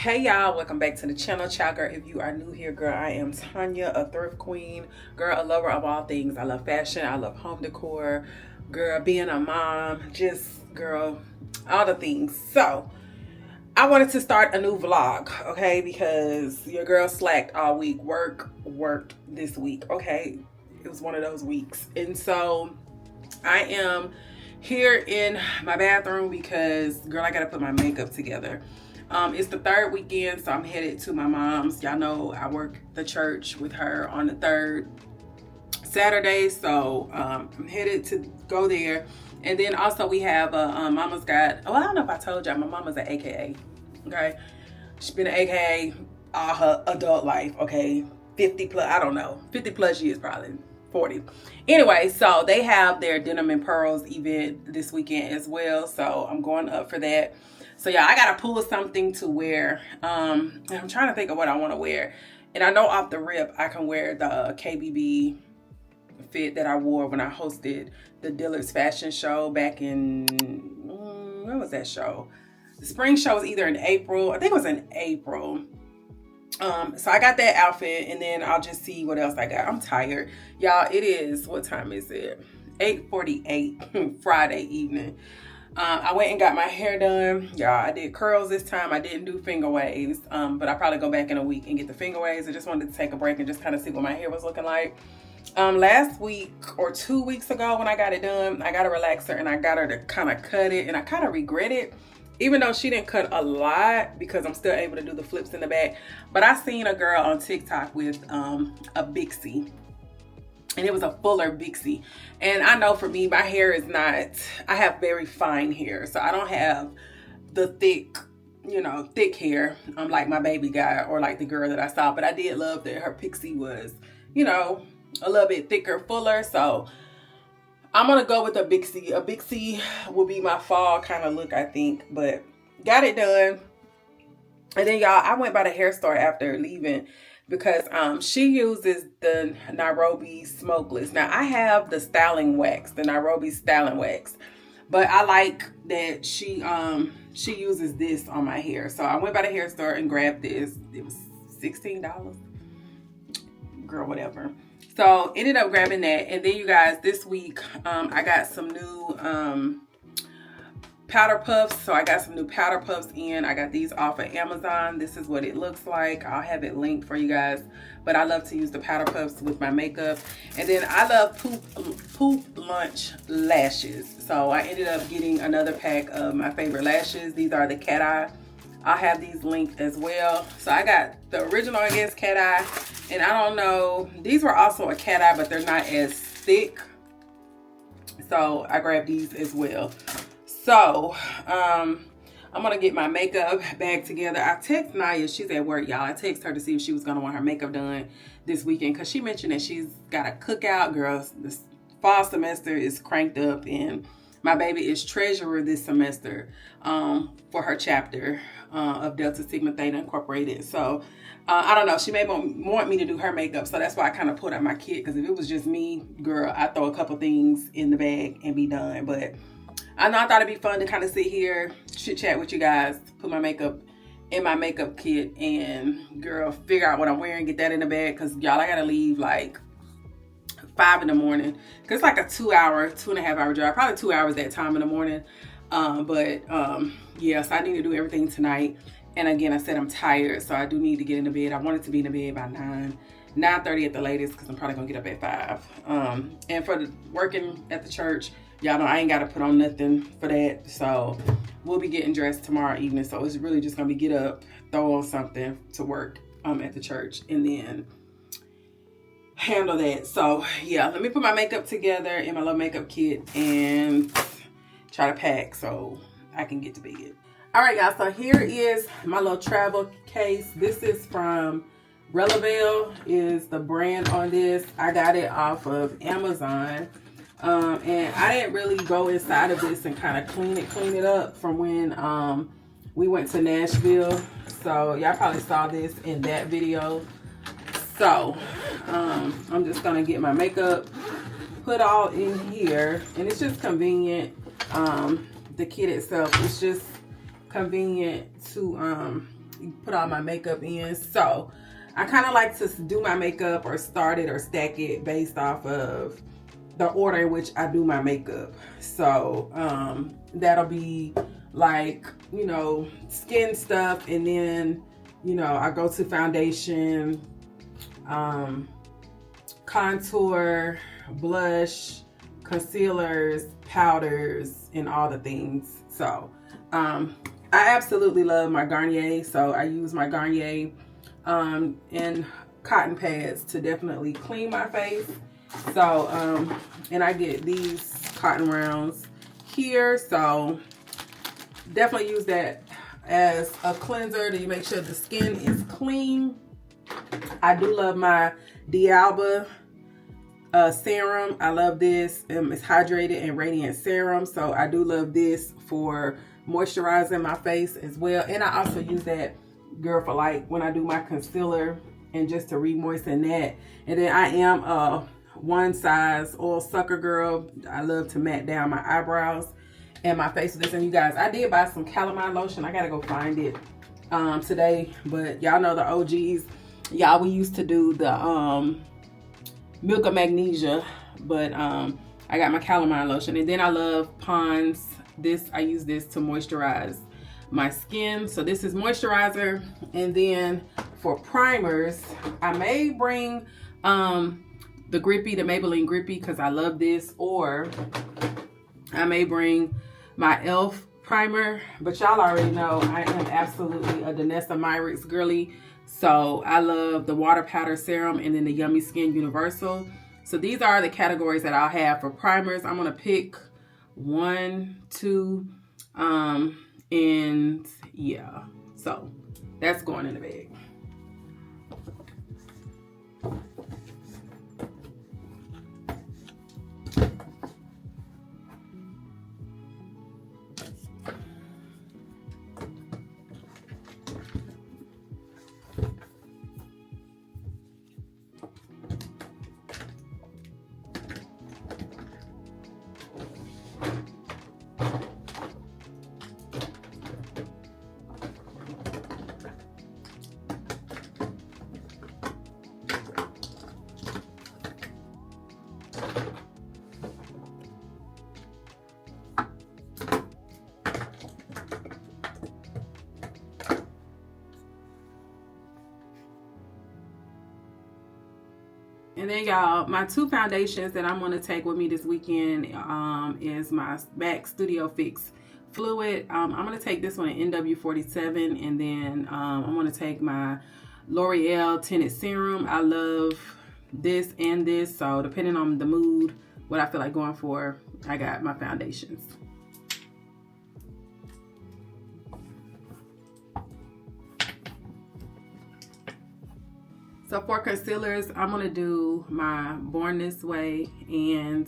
Hey y'all, welcome back to the channel. Child girl, if you are new here, girl, I am Tanya, a thrift queen, girl, a lover of all things. I love fashion, I love home decor, girl, being a mom, just girl, all the things. So I wanted to start a new vlog, okay, because your girl slacked all week. Worked this week, okay. It was one of those weeks. And so I am here in my bathroom because girl, I gotta put my makeup together. It's the third weekend, so I'm headed to my mom's. Y'all know I work the church with her on the third Saturday, so I'm headed to go there. And then also we have mama's got, oh, I don't know if I told y'all, my mama's an AKA, okay? She's been an AKA all her adult life, okay? 50 plus, I don't know, 50 plus years probably. 40. Anyway, so they have their Denim and Pearls event this weekend as well, so I'm going up for that. So yeah, I gotta pull something to wear. I'm trying to think of what I want to wear, and I know off the rip I can wear the KBB fit that I wore when I hosted the Dillard's fashion show back in when was that show? The spring show was either in April. I think it was in April. So I got that outfit, and then I'll just see what else I got. I'm tired, y'all. It is, what time is it? 8:48 Friday evening. I went and got my hair done, y'all. I did curls this time. I didn't do finger waves, but I'll probably go back in a week and get the finger waves. I just wanted to take a break and just kind of see what my hair was looking like. Last week or 2 weeks ago when I got it done, I got a relaxer and I got her to kind of cut it, and I kind of regret it, even though she didn't cut a lot because I'm still able to do the flips in the back. But I seen a girl on TikTok with a Bixie. And it was a fuller Bixie. And I know for me, my hair is not, I have very fine hair. So I don't have the thick, thick hair like my baby got or like the girl that I saw. But I did love that her Pixie was, a little bit thicker, fuller. So I'm going to go with a Bixie. A Bixie will be my fall kind of look, I think. But got it done. And then, y'all, I went by the hair store after leaving because she uses the Nairobi smokeless. Now, I have the styling wax, the Nairobi styling wax, but I like that she uses this on my hair. So I went by the hair store and grabbed this. It was $16. Girl, whatever. So ended up grabbing that. And then, you guys, this week I got some new powder puffs. So I got some new powder puffs in. I got these off of Amazon. This is what it looks like. I'll have it linked for you guys. But I love to use the powder puffs with my makeup. And then I love Poop Lunch lashes. So I ended up getting another pack of my favorite lashes. These are the cat eye. I'll have these linked as well. So I got the original, I guess, cat eye. And I don't know, these were also a cat eye, but they're not as thick. So I grabbed these as well. So, I'm going to get my makeup bag together. I text Naya, she's at work, y'all. I text her to see if she was going to want her makeup done this weekend because she mentioned that she's got a cookout. Girls, this fall semester is cranked up, and my baby is treasurer this semester for her chapter of Delta Sigma Theta Incorporated. So, I don't know. She may want me to do her makeup, so that's why I kind of put out my kit, because if it was just me, girl, I'd throw a couple things in the bag and be done. But I know I thought it'd be fun to kind of sit here, chit chat with you guys, put my makeup in my makeup kit, and girl, figure out what I'm wearing, get that in the bag, because y'all, I gotta leave like 5 in the morning, because it's like a 2.5 hour drive, probably 2 hours that time in the morning. Yeah, so I need to do everything tonight. And again, I said I'm tired, so I do need to get in the bed. I wanted to be in the bed by 9:30 at the latest, because I'm probably gonna get up at 5. And for the working at the church, y'all know I ain't got to put on nothing for that. So we'll be getting dressed tomorrow evening. So it's really just going to be get up, throw on something to work at the church, and then handle that. So yeah, let me put my makeup together in my little makeup kit and try to pack so I can get to bed. All right, y'all. So here is my little travel case. This is from Releville is the brand on this. I got it off of Amazon. And I didn't really go inside of this and kind of clean it up from when we went to Nashville. So y'all probably saw this in that video. So I'm just gonna get my makeup put all in here, and it's just convenient. The kit itself, it's just convenient to put all my makeup in. So I kind of like to do my makeup or start it or stack it based off of the order in which I do my makeup. So that'll be like, you know, skin stuff, and then, you know, I go to foundation, contour, blush, concealers, powders, and all the things. So I absolutely love my Garnier. So I use my Garnier and cotton pads to definitely clean my face. So and I get these cotton rounds here, so definitely use that as a cleanser to make sure the skin is clean. I do love my D'Alba serum. I love this. It's hydrated and radiant serum, so I do love this for moisturizing my face as well. And I also use that, girl, for like when I do my concealer and just to re-moisten that. And then I am a one size oil sucker girl. I love to matte down my eyebrows and my face with this. And you guys, I did buy some calamine lotion. I gotta go find it today, but y'all know the OGs. Y'all, we used to do the milk of magnesia, but I got my calamine lotion. And then I love Pond's. This, I use this to moisturize my skin. So this is moisturizer. And then for primers, I may bring the Maybelline Grippy, because I love this, or I may bring my e.l.f. primer, but y'all already know I am absolutely a Danessa Myricks girly. So I love the water powder serum and then the Yummy Skin Universal. So these are the categories that I'll have for primers. I'm gonna pick 1, 2, and yeah, so that's going in the bag. And then y'all, my two foundations that I'm going to take with me this weekend is my MAC Studio Fix Fluid. I'm going to take this one in NW47, and then I'm going to take my L'Oreal Tinted Serum. I love this and this, so depending on the mood, what I feel like going for, I got my foundations. So for concealers, I'm going to do my Born This Way, and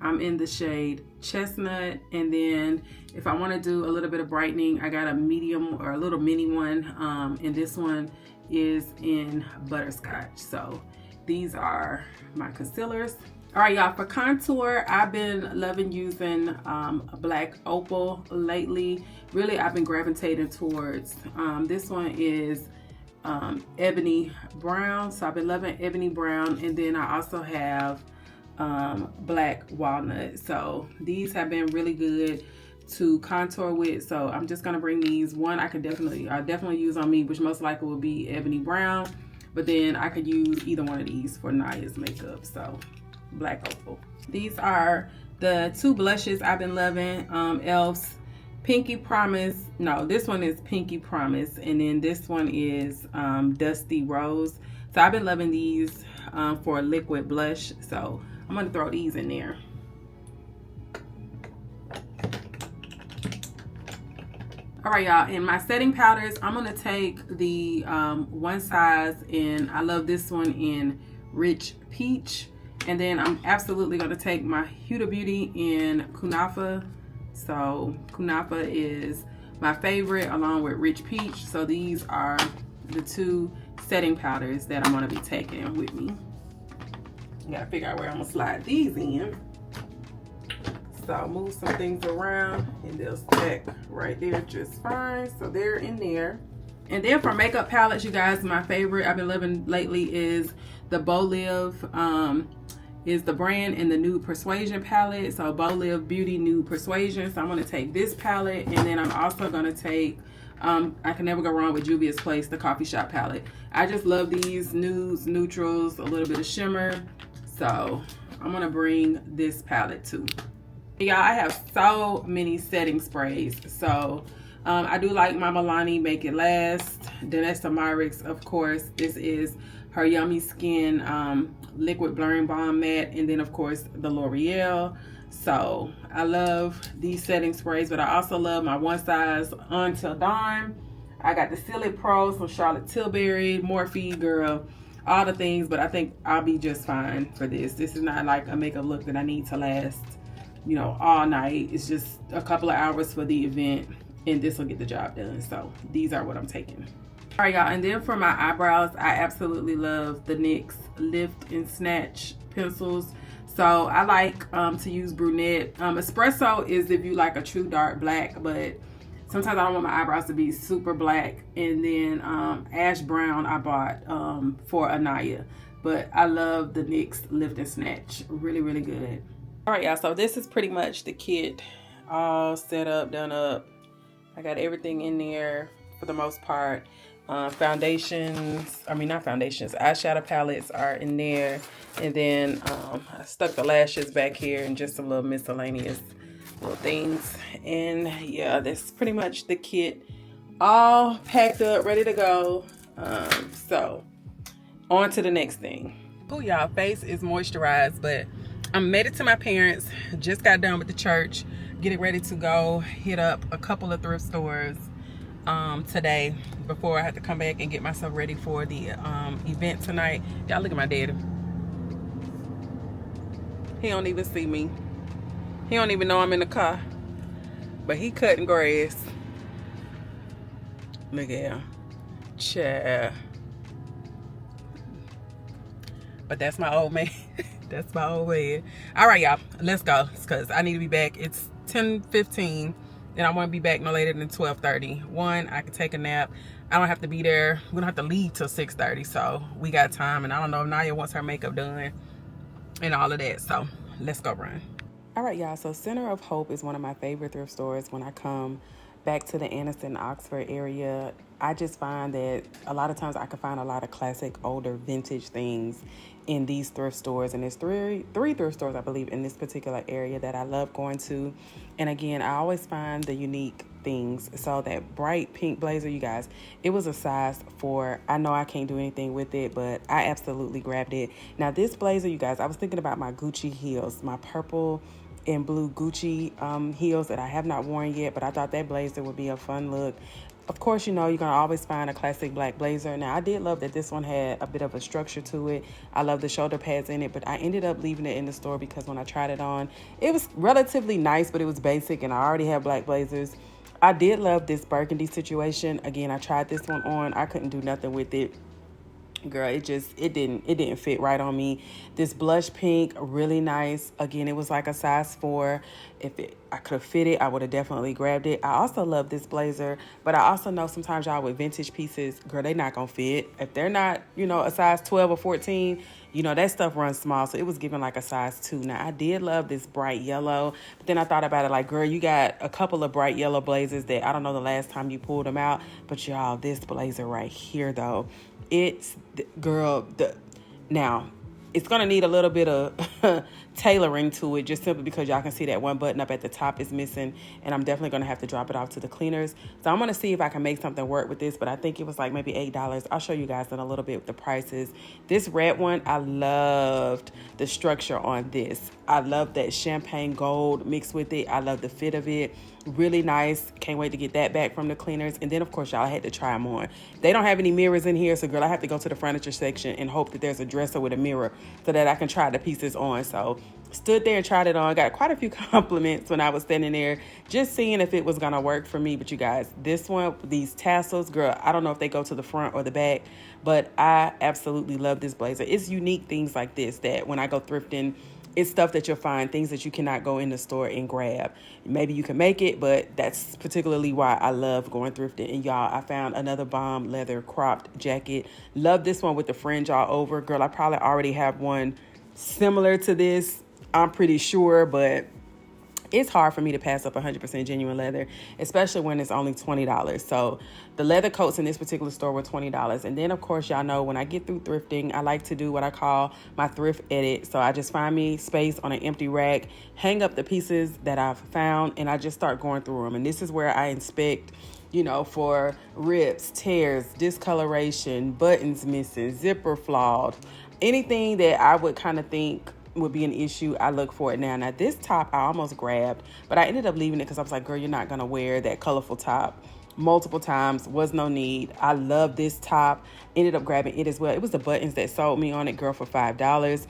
I'm in the shade Chestnut. And then if I want to do a little bit of brightening, I got a medium or a little mini one, and this one is in Butterscotch. So these are my concealers. All right, y'all, for contour, I've been loving using a black opal lately. Really, I've been gravitating towards, this one is ebony brown, so I've been loving ebony brown. And then I also have black walnut. So these have been really good to contour with. So I'm just gonna bring these. One I definitely use on me, which most likely will be ebony brown, but then I could use either one of these for Naya's makeup. So black opal. These are the two blushes I've been loving. e.l.f.'s Pinky Promise. No, this one is Pinky Promise, and then this one is Dusty Rose. So I've been loving these for a liquid blush. So I'm gonna throw these in there. All right, y'all, in my setting powders, I'm gonna take the one size, and I love this one in Rich Peach. And then I'm absolutely gonna take my Huda Beauty in Kunafa. So Kunafa is my favorite, along with Rich Peach. So these are the two setting powders that I'm gonna be taking with me. I gotta figure out where I'm gonna slide these in. So I'll move some things around and they'll stack right there just fine. So they're in there. And then for makeup palettes, you guys, my favorite I've been loving lately is the Beau Live, is the brand in the Nude Persuasion palette. So Beau Live Beauty Nude Persuasion. So I'm going to take this palette, and then I'm also going to take, I can never go wrong with Juvia's Place, the Coffee Shop palette. I just love these nudes, neutrals, a little bit of shimmer. So I'm going to bring this palette too. Y'all, I have so many setting sprays. So I do like my Milani Make It Last. Danessa Myricks, of course. This is her Yummy Skin Liquid Blurring Balm Matte. And then, of course, the L'Oreal. So I love these setting sprays, but I also love my One Size Until Dawn. I got the Silly Pro from Charlotte Tilbury, Morphe, girl, all the things. But I think I'll be just fine for this. This is not like a makeup look that I need to last, you know, all night. It's just a couple of hours for the event, and this will get the job done. So these are what I'm taking. All right, y'all, and then for my eyebrows, I absolutely love the NYX Lift and Snatch pencils. So I like to use brunette. Espresso is if you like a true dark black, but sometimes I don't want my eyebrows to be super black. And then ash brown I bought for Anaya. But I love the NYX Lift and Snatch. Really, really good. All right, y'all, so this is pretty much the kit all set up, done up. I got everything in there for the most part. Eyeshadow palettes are in there. And then I stuck the lashes back here and just some little miscellaneous little things. And yeah, that's pretty much the kit all packed up, ready to go. So on to the next thing. Oh, y'all, face is moisturized, but I made it to my parents. Just got done with the church, getting ready to go hit up a couple of thrift stores today before I have to come back and get myself ready for the event tonight. Y'all, look at my daddy. He don't even see me. He don't even know I'm in the car, but he cutting grass. Look at him. Child. But that's my old man. That's my old man. All right, y'all, let's go, because I need to be back. It's 10:15. And I want to be back no later than 12:30. One, I can take a nap. I don't have to be there. We don't have to leave till 6:30. So we got time. And I don't know if Naya wants her makeup done and all of that. So let's go run. All right, y'all. So Center of Hope is one of my favorite thrift stores when I come back to the Anniston, Oxford area. I just find that a lot of times I can find a lot of classic, older, vintage things in these thrift stores. And there's three thrift stores, I believe, in this particular area that I love going to. And again, I always find the unique things. So that bright pink blazer, you guys, it was a size 4. I know I can't do anything with it, but I absolutely grabbed it. Now this blazer, you guys, I was thinking about my Gucci heels, my purple and blue Gucci heels that I have not worn yet, but I thought that blazer would be a fun look. Of course, you know, you're going to always find a classic black blazer. Now, I did love that this one had a bit of a structure to it. I love the shoulder pads in it, but I ended up leaving it in the store because when I tried it on, it was relatively nice, but it was basic, and I already have black blazers. I did love this burgundy situation. Again, I tried this one on. I couldn't do nothing with it. Girl, it didn't fit right on me. This blush pink, really nice. Again, it was like a size 4. If I could have fit it, I would have definitely grabbed it. I also love this blazer, but I also know sometimes y'all with vintage pieces, girl, they not gonna fit. If they're not, you know, a size 12 or 14, you know, that stuff runs small. So it was giving like a size 2. Now, I did love this bright yellow, but then I thought about it like, girl, you got a couple of bright yellow blazers that I don't know the last time you pulled them out, but y'all, this blazer right here though, it's, girl, now it's gonna need a little bit of tailoring to it, just simply because y'all can see that one button up at the top is missing, and I'm definitely gonna have to drop it off to the cleaners. So I'm gonna see if I can make something work with this, but I think it was like maybe $8. I'll show you guys in a little bit with the prices. This red one, I loved the structure on this. I love that champagne gold mixed with it. I love the fit of it. Really nice. Can't wait to get that back from the cleaners. And then, of course, y'all, I had to try them on. They don't have any mirrors in here, so, girl, I have to go to the furniture section and hope that there's a dresser with a mirror so that I can try the pieces on. So, stood there and tried it on. Got quite a few compliments when I was standing there just seeing if it was going to work for me. But, you guys, this one, these tassels, girl, I don't know if they go to the front or the back, but I absolutely love this blazer. It's unique things like this that when I go thrifting it's stuff that you'll find, things that you cannot go in the store and grab. Maybe you can make it, but that's particularly why I love going thrifting. And y'all, I found another bomb leather cropped jacket. Love this one with the fringe all over. Girl, I probably already have one similar to this, I'm pretty sure, but it's hard for me to pass up 100% genuine leather, especially when it's only $20. So the leather coats in this particular store were $20. And then, of course, y'all know when I get through thrifting, I like to do what I call my thrift edit. So I just find me space on an empty rack, hang up the pieces that I've found, and I just start going through them. And this is where I inspect, you know, for rips, tears, discoloration, buttons missing, zipper flawed, anything that I would kind of think would be an issue. I look for it now. Now this top I almost grabbed, but I ended up leaving it because I was like, girl, you're not gonna wear that colorful top multiple times. Was no need. I love this top. Ended up grabbing it as well. It was the buttons that sold me on it, girl, for $5.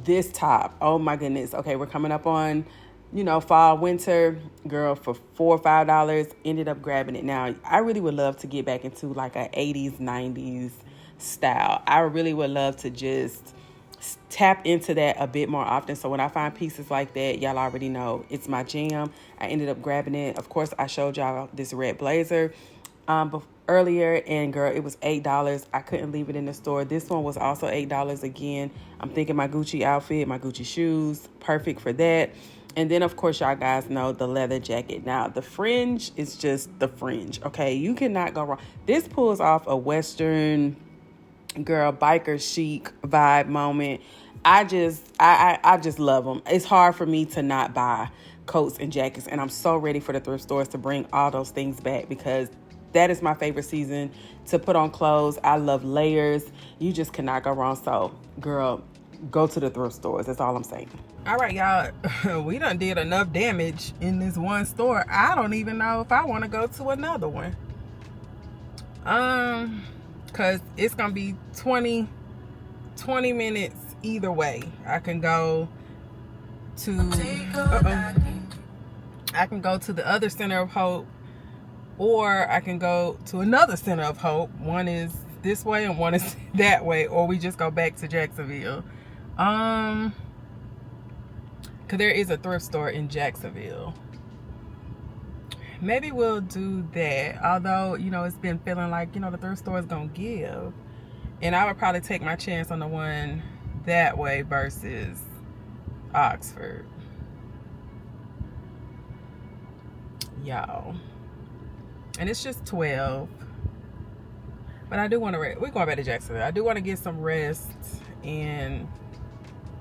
This top, oh my goodness. Okay, we're coming up on, you know, fall, winter, girl, for $4 or $5. Ended up grabbing it. Now I really would love to get back into like a 80s 90s style. I really would love to just tap into that a bit more often. So when I find pieces like that, y'all already know it's my jam. I ended up grabbing it. Of course, I showed y'all this red blazer earlier, and girl, it was $8. I couldn't leave it in the store. This one was also $8 again. I'm thinking my Gucci outfit, my Gucci shoes, perfect for that. And then, of course, y'all guys know the leather jacket. Now, the fringe is just the fringe, okay? You cannot go wrong. This pulls off a Western, girl, biker chic vibe moment. I just love them. It's hard for me to not buy coats and jackets, and I'm so ready for the thrift stores to bring all those things back because that is my favorite season to put on clothes. I love layers. You just cannot go wrong. So, girl, go to the thrift stores. That's all I'm saying. All right, y'all, we done did enough damage in this one store. I don't even know if I want to go to another one. Because it's going to be 20 minutes either way. I can go to I can go to the other Center of Hope, or I can go to another Center of Hope. One is this way and one is that way, or we just go back to Jacksonville. Because there is a thrift store in Jacksonville. Maybe we'll do that. Although, you know, it's been feeling like, you know, the thrift store is going to give. And I would probably take my chance on the one that way versus Oxford. Y'all. And it's just 12. But I do want to, we're going back to Jacksonville. I do want to get some rest and,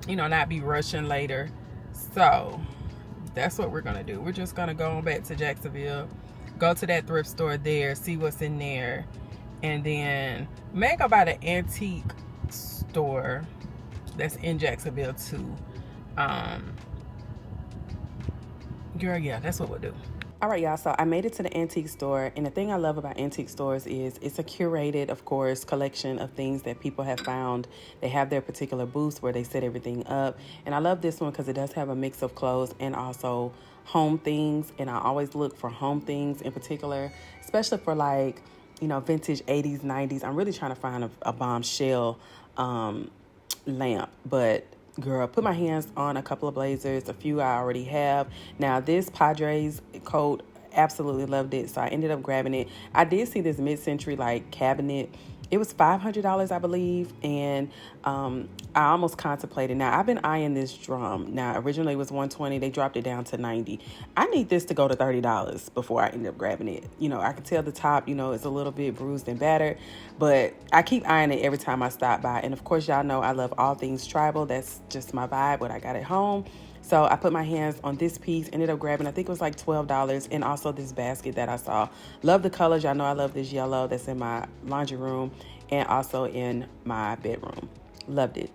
you know, not be rushing later. So that's what we're going to do. We're just going to go on back to Jacksonville, go to that thrift store there, see what's in there, and then may go by the antique store that's in Jacksonville too. Girl, yeah, that's what we'll do. All right, y'all, so I made it to the antique store, and the thing I love about antique stores is it's a curated, of course, collection of things that people have found. They have their particular booths where they set everything up, and I love this one because it does have a mix of clothes and also home things, and I always look for home things in particular, especially for like, you know, vintage 80s, 90s. I'm really trying to find a bombshell lamp, but girl, put my hands on a couple of blazers, a few I already have. Now this Padres coat, absolutely loved it, so I ended up grabbing it. I did see this mid-century like cabinet. It was $500, I believe, and I almost contemplated. Now, I've been eyeing this drum. Now, originally it was $120. They dropped it down to $90. I need this to go to $30 before I end up grabbing it. You know, I can tell the top, you know, it's a little bit bruised and battered, but I keep eyeing it every time I stop by. And, of course, y'all know I love all things tribal. That's just my vibe, what I got at home. So I put my hands on this piece, ended up grabbing, I think it was like $12, and also this basket that I saw. Love the colors. Y'all know I love this yellow that's in my laundry room and also in my bedroom. Loved it.